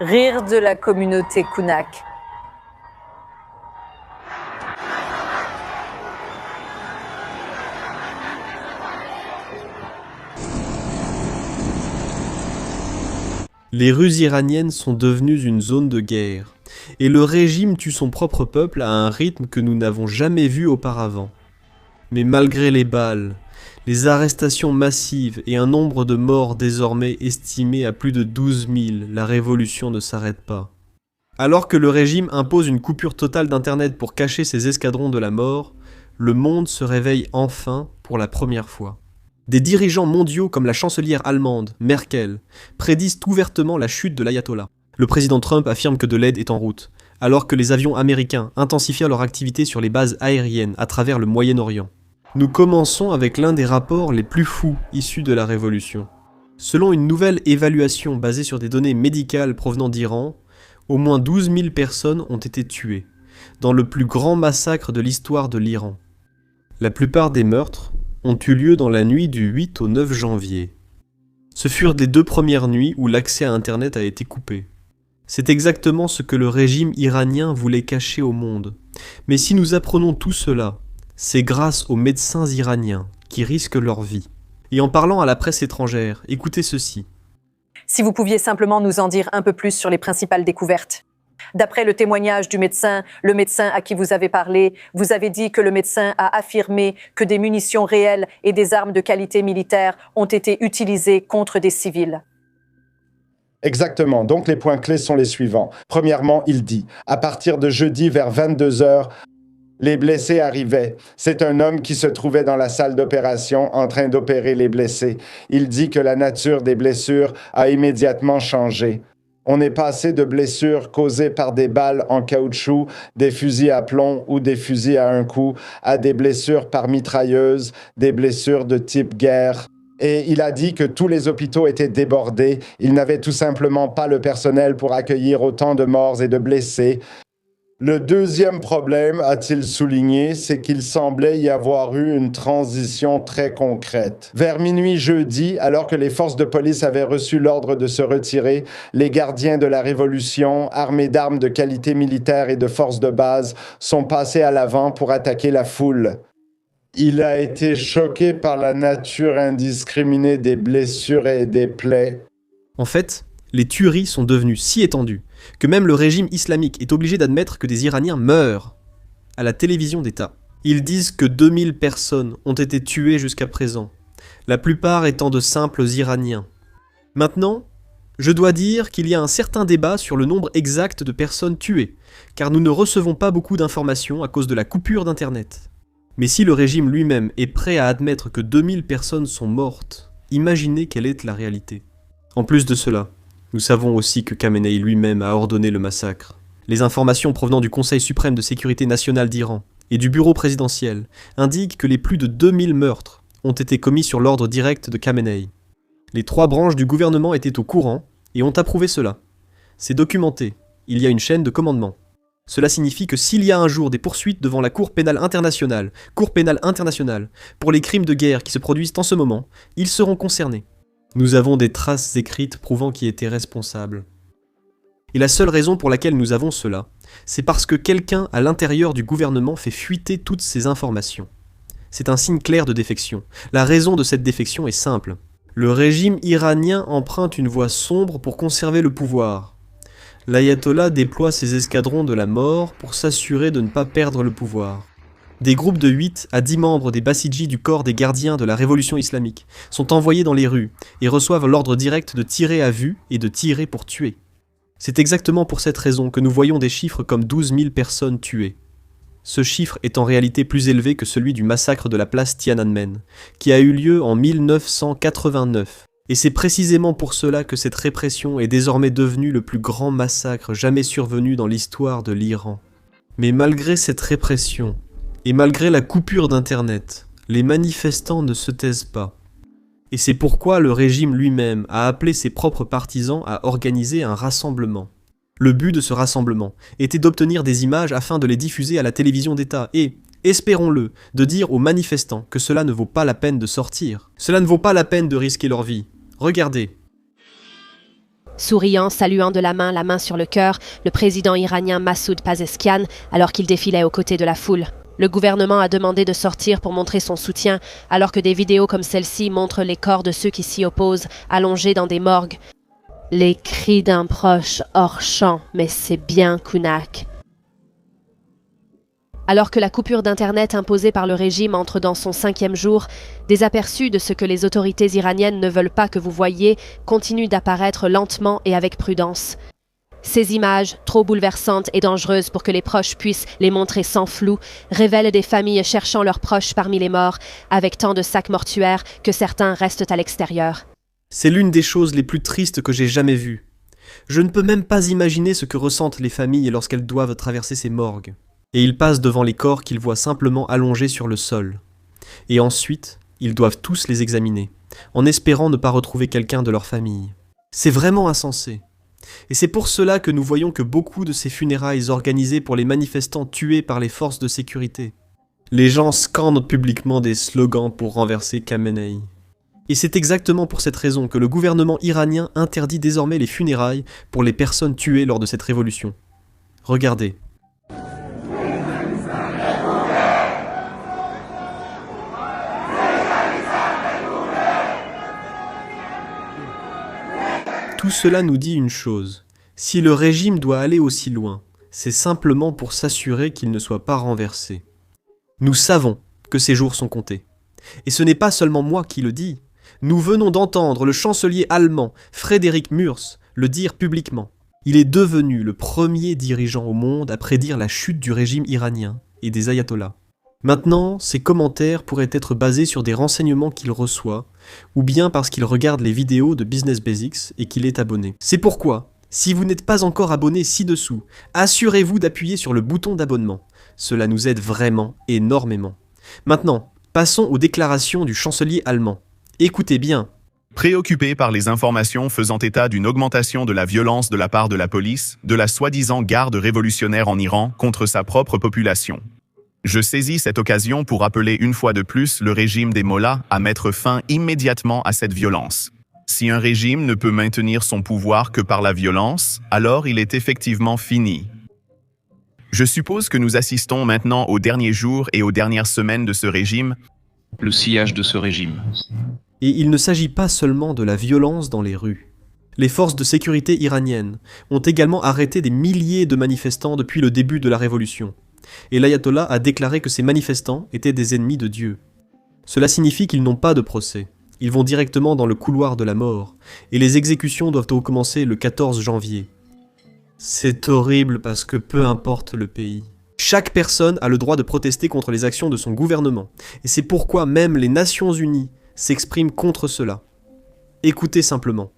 Rire de la communauté Kunak. Les rues iraniennes sont devenues une zone de guerre, et le régime tue son propre peuple à un rythme que nous n'avons jamais vu auparavant. Mais malgré les balles, les arrestations massives et un nombre de morts désormais estimé à plus de 12 000, la révolution ne s'arrête pas. Alors que le régime impose une coupure totale d'internet pour cacher ses escadrons de la mort, le monde se réveille enfin pour la première fois. Des dirigeants mondiaux comme la chancelière allemande, Merkel, prédisent ouvertement la chute de l'ayatollah. Le président Trump affirme que de l'aide est en route, alors que les avions américains intensifient leur activité sur les bases aériennes à travers le Moyen-Orient. Nous commençons avec l'un des rapports les plus fous issus de la révolution. Selon une nouvelle évaluation basée sur des données médicales provenant d'Iran, au moins 12 000 personnes ont été tuées, dans le plus grand massacre de l'histoire de l'Iran. La plupart des meurtres ont eu lieu dans la nuit du 8 au 9 janvier. Ce furent les 2 premières nuits où l'accès à Internet a été coupé. C'est exactement ce que le régime iranien voulait cacher au monde. Mais si nous apprenons tout cela, c'est grâce aux médecins iraniens qui risquent leur vie. Et en parlant à la presse étrangère, écoutez ceci. Si vous pouviez simplement nous en dire un peu plus sur les principales découvertes. D'après le témoignage du médecin, le médecin à qui vous avez parlé, vous avez dit que le médecin a affirmé que des munitions réelles et des armes de qualité militaire ont été utilisées contre des civils. Exactement. Donc les points clés sont les suivants. Premièrement, il dit, à partir de jeudi vers 22 h, les blessés arrivaient. C'est un homme qui se trouvait dans la salle d'opération en train d'opérer les blessés. Il dit que la nature des blessures a immédiatement changé. On est passé de blessures causées par des balles en caoutchouc, des fusils à plomb ou des fusils à un coup, à des blessures par mitrailleuse, des blessures de type guerre. Et il a dit que tous les hôpitaux étaient débordés. Ils n'avaient tout simplement pas le personnel pour accueillir autant de morts et de blessés. Le deuxième problème, a-t-il souligné, c'est qu'il semblait y avoir eu une transition très concrète. Vers minuit jeudi, alors que les forces de police avaient reçu l'ordre de se retirer, les gardiens de la Révolution, armés d'armes de qualité militaire et de forces de base, sont passés à l'avant pour attaquer la foule. Il a été choqué par la nature indiscriminée des blessures et des plaies. En fait, les tueries sont devenues si étendues que même le régime islamique est obligé d'admettre que des Iraniens meurent à la télévision d'État. Ils disent que 2000 personnes ont été tuées jusqu'à présent, la plupart étant de simples Iraniens. Maintenant, je dois dire qu'il y a un certain débat sur le nombre exact de personnes tuées, car nous ne recevons pas beaucoup d'informations à cause de la coupure d'Internet. Mais si le régime lui-même est prêt à admettre que 2000 personnes sont mortes, imaginez quelle est la réalité. En plus de cela, nous savons aussi que Khamenei lui-même a ordonné le massacre. Les informations provenant du Conseil suprême de sécurité nationale d'Iran et du bureau présidentiel indiquent que les plus de 2000 meurtres ont été commis sur l'ordre direct de Khamenei. Les 3 branches du gouvernement étaient au courant et ont approuvé cela. C'est documenté, il y a une chaîne de commandement. Cela signifie que s'il y a un jour des poursuites devant la Cour pénale internationale, pour les crimes de guerre qui se produisent en ce moment, ils seront concernés. Nous avons des traces écrites prouvant qui était responsable. Et la seule raison pour laquelle nous avons cela, c'est parce que quelqu'un à l'intérieur du gouvernement fait fuiter toutes ces informations. C'est un signe clair de défection. La raison de cette défection est simple. Le régime iranien emprunte une voie sombre pour conserver le pouvoir. L'ayatollah déploie ses escadrons de la mort pour s'assurer de ne pas perdre le pouvoir. Des groupes de 8 à 10 membres des Bassidji du corps des gardiens de la révolution islamique sont envoyés dans les rues et reçoivent l'ordre direct de tirer à vue et de tirer pour tuer. C'est exactement pour cette raison que nous voyons des chiffres comme 12 000 personnes tuées. Ce chiffre est en réalité plus élevé que celui du massacre de la place Tiananmen, qui a eu lieu en 1989. Et c'est précisément pour cela que cette répression est désormais devenue le plus grand massacre jamais survenu dans l'histoire de l'Iran. Mais malgré cette répression, et malgré la coupure d'Internet, les manifestants ne se taisent pas. Et c'est pourquoi le régime lui-même a appelé ses propres partisans à organiser un rassemblement. Le but de ce rassemblement était d'obtenir des images afin de les diffuser à la télévision d'État et, espérons-le, de dire aux manifestants que cela ne vaut pas la peine de sortir. Cela ne vaut pas la peine de risquer leur vie. Regardez. Souriant, saluant de la main sur le cœur, le président iranien Massoud Pezeshkian, alors qu'il défilait aux côtés de la foule. Le gouvernement a demandé de sortir pour montrer son soutien, alors que des vidéos comme celle-ci montrent les corps de ceux qui s'y opposent, allongés dans des morgues. Les cris d'un proche hors champ, mais c'est bien Kunak. Alors que la coupure d'Internet imposée par le régime entre dans son 5e jour, des aperçus de ce que les autorités iraniennes ne veulent pas que vous voyiez continuent d'apparaître lentement et avec prudence. Ces images, trop bouleversantes et dangereuses pour que les proches puissent les montrer sans flou, révèlent des familles cherchant leurs proches parmi les morts, avec tant de sacs mortuaires que certains restent à l'extérieur. C'est l'une des choses les plus tristes que j'ai jamais vues. Je ne peux même pas imaginer ce que ressentent les familles lorsqu'elles doivent traverser ces morgues. Et ils passent devant les corps qu'ils voient simplement allongés sur le sol. Et ensuite, ils doivent tous les examiner, en espérant ne pas retrouver quelqu'un de leur famille. C'est vraiment insensé. Et c'est pour cela que nous voyons que beaucoup de ces funérailles organisées pour les manifestants tués par les forces de sécurité. Les gens scandent publiquement des slogans pour renverser Khamenei. Et c'est exactement pour cette raison que le gouvernement iranien interdit désormais les funérailles pour les personnes tuées lors de cette révolution. Regardez. Tout cela nous dit une chose. Si le régime doit aller aussi loin, c'est simplement pour s'assurer qu'il ne soit pas renversé. Nous savons que ces jours sont comptés. Et ce n'est pas seulement moi qui le dis. Nous venons d'entendre le chancelier allemand Friedrich Merz le dire publiquement. Il est devenu le premier dirigeant au monde à prédire la chute du régime iranien et des ayatollahs. Maintenant, ses commentaires pourraient être basés sur des renseignements qu'il reçoit, ou bien parce qu'il regarde les vidéos de Business Basics et qu'il est abonné. C'est pourquoi, si vous n'êtes pas encore abonné ci-dessous, assurez-vous d'appuyer sur le bouton d'abonnement. Cela nous aide vraiment énormément. Maintenant, passons aux déclarations du chancelier allemand. Écoutez bien. Préoccupé par les informations faisant état d'une augmentation de la violence de la part de la police, de la soi-disant garde révolutionnaire en Iran contre sa propre population. Je saisis cette occasion pour appeler une fois de plus le régime des mollahs à mettre fin immédiatement à cette violence. Si un régime ne peut maintenir son pouvoir que par la violence, alors il est effectivement fini. Je suppose que nous assistons maintenant aux derniers jours et aux dernières semaines de ce régime. Le sillage de ce régime. Et il ne s'agit pas seulement de la violence dans les rues. Les forces de sécurité iraniennes ont également arrêté des milliers de manifestants depuis le début de la révolution. Et l'ayatollah a déclaré que ces manifestants étaient des ennemis de Dieu. Cela signifie qu'ils n'ont pas de procès. Ils vont directement dans le couloir de la mort, et les exécutions doivent recommencer le 14 janvier. C'est horrible parce que peu importe le pays. Chaque personne a le droit de protester contre les actions de son gouvernement, et c'est pourquoi même les Nations Unies s'expriment contre cela. Écoutez simplement.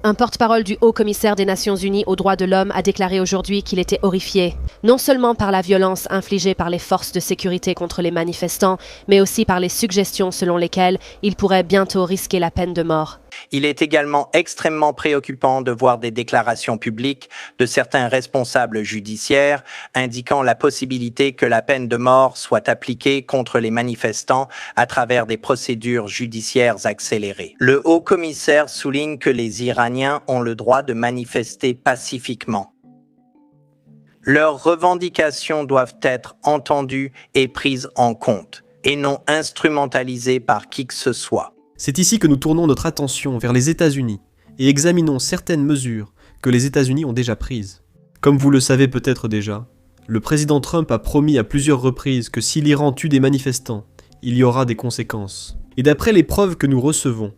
Un porte-parole du Haut-Commissaire des Nations Unies aux droits de l'homme a déclaré aujourd'hui qu'il était horrifié, non seulement par la violence infligée par les forces de sécurité contre les manifestants, mais aussi par les suggestions selon lesquelles il pourrait bientôt risquer la peine de mort. Il est également extrêmement préoccupant de voir des déclarations publiques de certains responsables judiciaires indiquant la possibilité que la peine de mort soit appliquée contre les manifestants à travers des procédures judiciaires accélérées. Le haut-commissaire souligne que les Iraniens ont le droit de manifester pacifiquement. Leurs revendications doivent être entendues et prises en compte, et non instrumentalisées par qui que ce soit. C'est ici que nous tournons notre attention vers les États-Unis et examinons certaines mesures que les États-Unis ont déjà prises. Comme vous le savez peut-être déjà, le président Trump a promis à plusieurs reprises que si l'Iran tue des manifestants, il y aura des conséquences. Et d'après les preuves que nous recevons,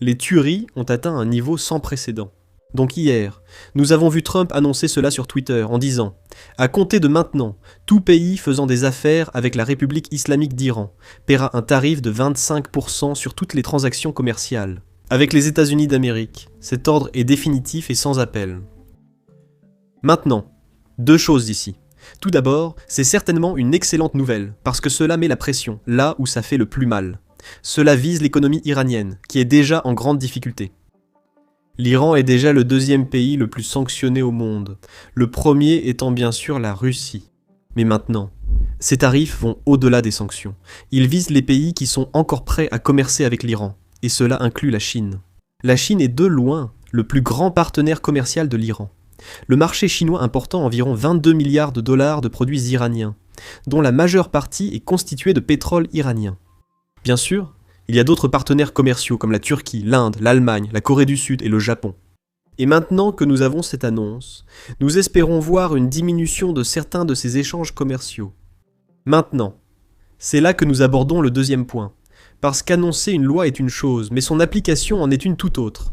les tueries ont atteint un niveau sans précédent. Donc hier, nous avons vu Trump annoncer cela sur Twitter en disant « À compter de maintenant, tout pays faisant des affaires avec la République islamique d'Iran paiera un tarif de 25% sur toutes les transactions commerciales. » Avec les États-Unis d'Amérique, cet ordre est définitif et sans appel. Maintenant, deux choses d'ici. Tout d'abord, c'est certainement une excellente nouvelle, parce que cela met la pression là où ça fait le plus mal. Cela vise l'économie iranienne, qui est déjà en grande difficulté. L'Iran est déjà le deuxième pays le plus sanctionné au monde, le premier étant bien sûr la Russie. Mais maintenant, ces tarifs vont au-delà des sanctions. Ils visent les pays qui sont encore prêts à commercer avec l'Iran, et cela inclut la Chine. La Chine est de loin le plus grand partenaire commercial de l'Iran. Le marché chinois importe environ 22 milliards de dollars de produits iraniens, dont la majeure partie est constituée de pétrole iranien. Bien sûr, il y a d'autres partenaires commerciaux comme la Turquie, l'Inde, l'Allemagne, la Corée du Sud et le Japon. Et maintenant que nous avons cette annonce, nous espérons voir une diminution de certains de ces échanges commerciaux. Maintenant, c'est là que nous abordons le deuxième point, parce qu'annoncer une loi est une chose, mais son application en est une toute autre.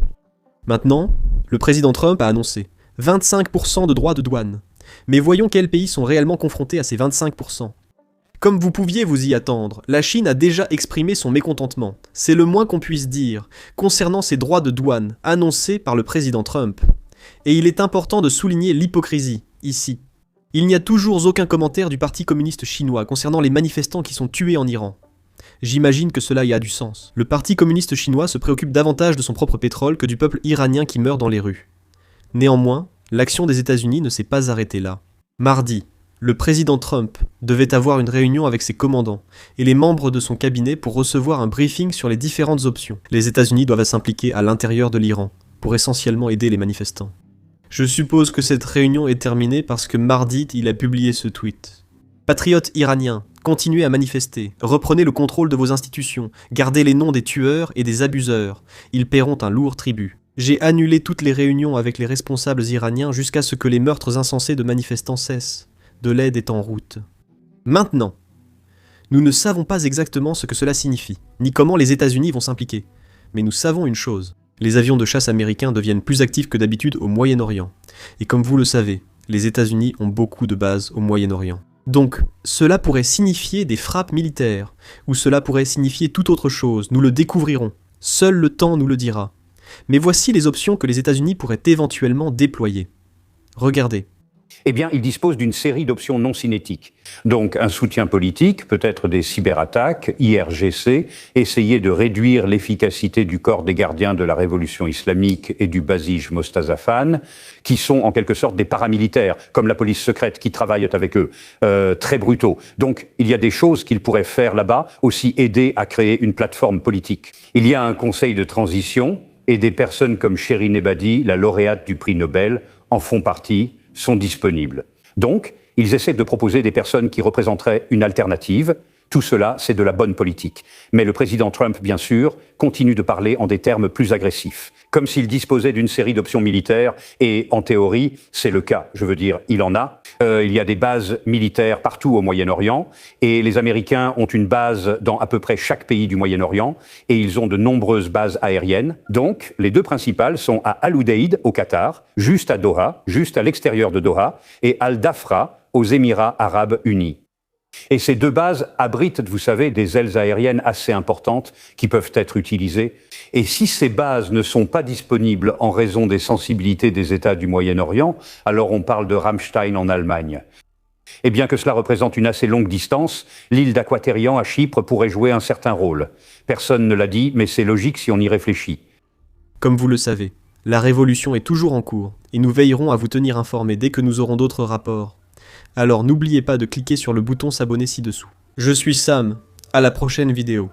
Maintenant, le président Trump a annoncé 25% de droits de douane. Mais voyons quels pays sont réellement confrontés à ces 25%. Comme vous pouviez vous y attendre, la Chine a déjà exprimé son mécontentement, c'est le moins qu'on puisse dire, concernant ces droits de douane annoncés par le président Trump. Et il est important de souligner l'hypocrisie, ici. Il n'y a toujours aucun commentaire du Parti communiste chinois concernant les manifestants qui sont tués en Iran. J'imagine que cela y a du sens. Le Parti communiste chinois se préoccupe davantage de son propre pétrole que du peuple iranien qui meurt dans les rues. Néanmoins, l'action des États-Unis ne s'est pas arrêtée là. Mardi, le président Trump devait avoir une réunion avec ses commandants et les membres de son cabinet pour recevoir un briefing sur les différentes options. Les États-Unis doivent s'impliquer à l'intérieur de l'Iran pour essentiellement aider les manifestants. Je suppose que cette réunion est terminée parce que mardi, il a publié ce tweet. Patriotes iraniens, continuez à manifester, reprenez le contrôle de vos institutions, gardez les noms des tueurs et des abuseurs, ils paieront un lourd tribut. J'ai annulé toutes les réunions avec les responsables iraniens jusqu'à ce que les meurtres insensés de manifestants cessent. De l'aide est en route. Maintenant, nous ne savons pas exactement ce que cela signifie, ni comment les États-Unis vont s'impliquer. Mais nous savons une chose, les avions de chasse américains deviennent plus actifs que d'habitude au Moyen-Orient. Et comme vous le savez, les États-Unis ont beaucoup de bases au Moyen-Orient. Donc, cela pourrait signifier des frappes militaires, ou cela pourrait signifier toute autre chose, nous le découvrirons. Seul le temps nous le dira. Mais voici les options que les États-Unis pourraient éventuellement déployer. Regardez. Eh bien, il dispose d'une série d'options non cinétiques. Donc, un soutien politique, peut-être des cyberattaques, IRGC, essayer de réduire l'efficacité du corps des gardiens de la révolution islamique et du Basij Mostazafan, qui sont en quelque sorte des paramilitaires, comme la police secrète qui travaille avec eux, très brutaux. Donc, il y a des choses qu'ils pourraient faire là-bas, aussi aider à créer une plateforme politique. Il y a un conseil de transition, et des personnes comme Shirin Ebadi, la lauréate du prix Nobel, en font partie, sont disponibles. Donc, ils essaient de proposer des personnes qui représenteraient une alternative. Tout cela, c'est de la bonne politique. Mais le président Trump, bien sûr, continue de parler en des termes plus agressifs, comme s'il disposait d'une série d'options militaires, et en théorie, c'est le cas. Je veux dire, il en a. Il y a des bases militaires partout au Moyen-Orient, et les Américains ont une base dans à peu près chaque pays du Moyen-Orient, et ils ont de nombreuses bases aériennes. Donc, les deux principales sont à Al Udeid, au Qatar, juste à Doha, juste à l'extérieur de Doha, et Al Dafra, aux Émirats arabes unis. Et ces deux bases abritent, vous savez, des ailes aériennes assez importantes qui peuvent être utilisées. Et si ces bases ne sont pas disponibles en raison des sensibilités des États du Moyen-Orient, alors on parle de Ramstein en Allemagne. Et bien que cela représente une assez longue distance, l'île d'Aquatérian à Chypre pourrait jouer un certain rôle. Personne ne l'a dit, mais c'est logique si on y réfléchit. Comme vous le savez, la révolution est toujours en cours, et nous veillerons à vous tenir informés dès que nous aurons d'autres rapports. Alors n'oubliez pas de cliquer sur le bouton s'abonner ci-dessous. Je suis Sam, à la prochaine vidéo.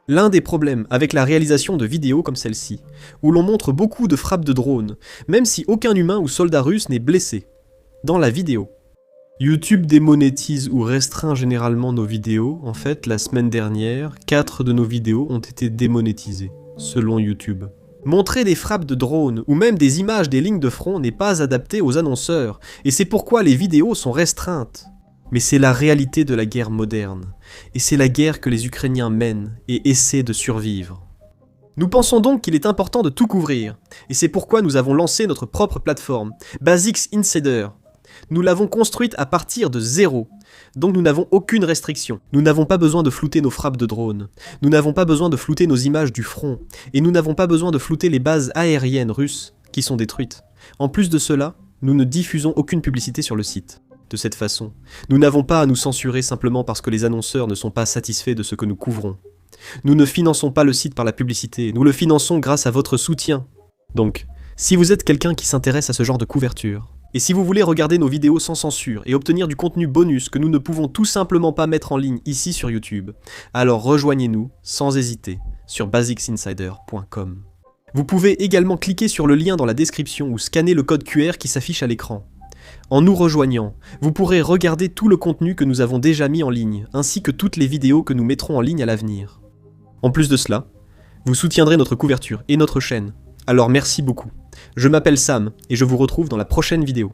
L'un des problèmes avec la réalisation de vidéos comme celle-ci, où l'on montre beaucoup de frappes de drones, même si aucun humain ou soldat russe n'est blessé, dans la vidéo. YouTube démonétise ou restreint généralement nos vidéos. En fait, la semaine dernière, 4 de nos vidéos ont été démonétisées, selon YouTube. Montrer des frappes de drones ou même des images des lignes de front n'est pas adapté aux annonceurs, et c'est pourquoi les vidéos sont restreintes. Mais c'est la réalité de la guerre moderne, et c'est la guerre que les Ukrainiens mènent et essaient de survivre. Nous pensons donc qu'il est important de tout couvrir, et c'est pourquoi nous avons lancé notre propre plateforme, Basics Insider. Nous l'avons construite à partir de zéro, donc nous n'avons aucune restriction. Nous n'avons pas besoin de flouter nos frappes de drones, nous n'avons pas besoin de flouter nos images du front, et nous n'avons pas besoin de flouter les bases aériennes russes qui sont détruites. En plus de cela, nous ne diffusons aucune publicité sur le site. De cette façon, nous n'avons pas à nous censurer simplement parce que les annonceurs ne sont pas satisfaits de ce que nous couvrons. Nous ne finançons pas le site par la publicité, nous le finançons grâce à votre soutien. Donc, si vous êtes quelqu'un qui s'intéresse à ce genre de couverture, et si vous voulez regarder nos vidéos sans censure et obtenir du contenu bonus que nous ne pouvons tout simplement pas mettre en ligne ici sur YouTube, alors rejoignez-nous sans hésiter sur basicsinsider.com. Vous pouvez également cliquer sur le lien dans la description ou scanner le code QR qui s'affiche à l'écran. En nous rejoignant, vous pourrez regarder tout le contenu que nous avons déjà mis en ligne, ainsi que toutes les vidéos que nous mettrons en ligne à l'avenir. En plus de cela, vous soutiendrez notre couverture et notre chaîne. Alors merci beaucoup. Je m'appelle Sam et je vous retrouve dans la prochaine vidéo.